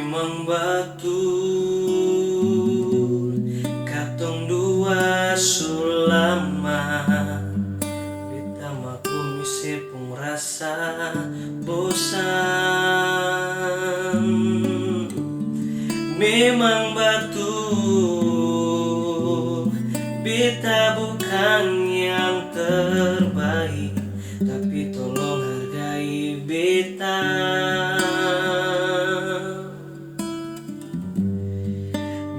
Memang betul katong dua sulama beta maklumi sepung rasa bosan. Memang betul beta bukan yang terbaik, tapi tolong hargai beta.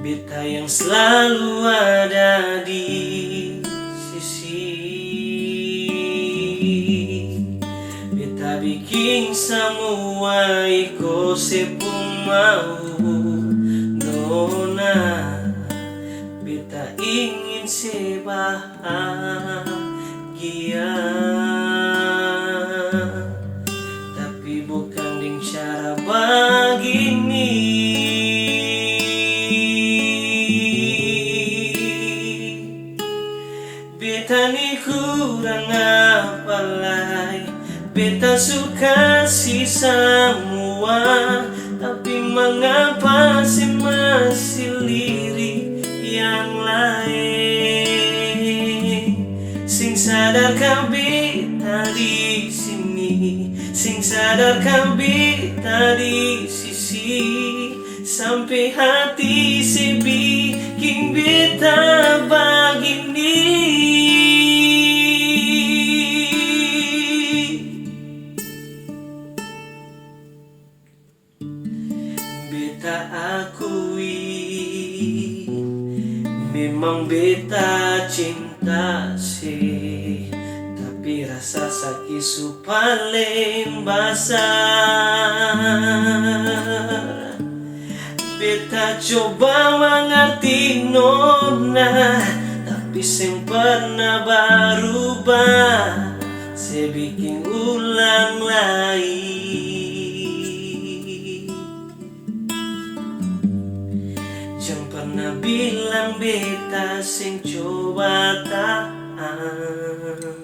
Beta yang selalu ada di sisi. Beta bikin semua iko sepung mau nona. Beta ingin sebahagia, tapi bukan dengan cara begini. Beta ni kurang apa lagi, beta suka si semua, tapi mengapa sih masih lirik yang lain? Sing sadarkah beta di sini, sing sadarkah beta di sisi, sampai hati si bikin beta begini. Beta akui memang beta cinta sih, tapi rasa sakit su paling besar. Beta coba mengerti nona, tapi sing pernah berubah, saya bikin ulang lagi. Jangan pernah bilang beta sing coba tahan.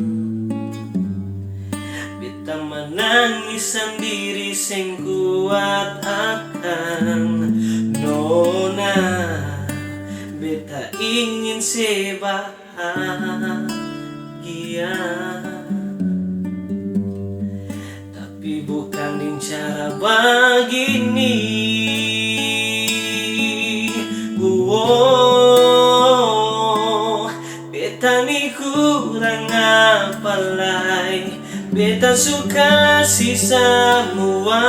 Beta menangis sendiri sing kuat akan nona. Beta ingin sebahagia, tapi bukan dengan cara begini. Beta ni kurang apa lagi, beta suka si semua,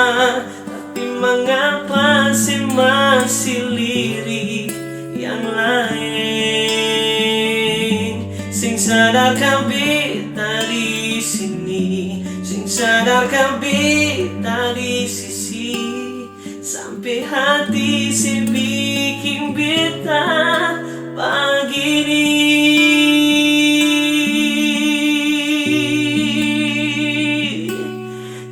tapi mengapa sih masih lirik yang lain? Sing sadarkah beta di sini, sing sadarkah beta di sisi, sampai hati si bikin beta begini.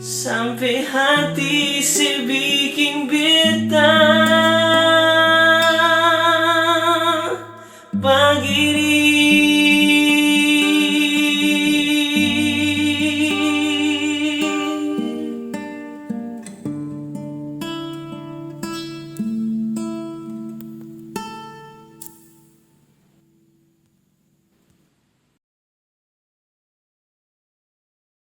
Sampai hati si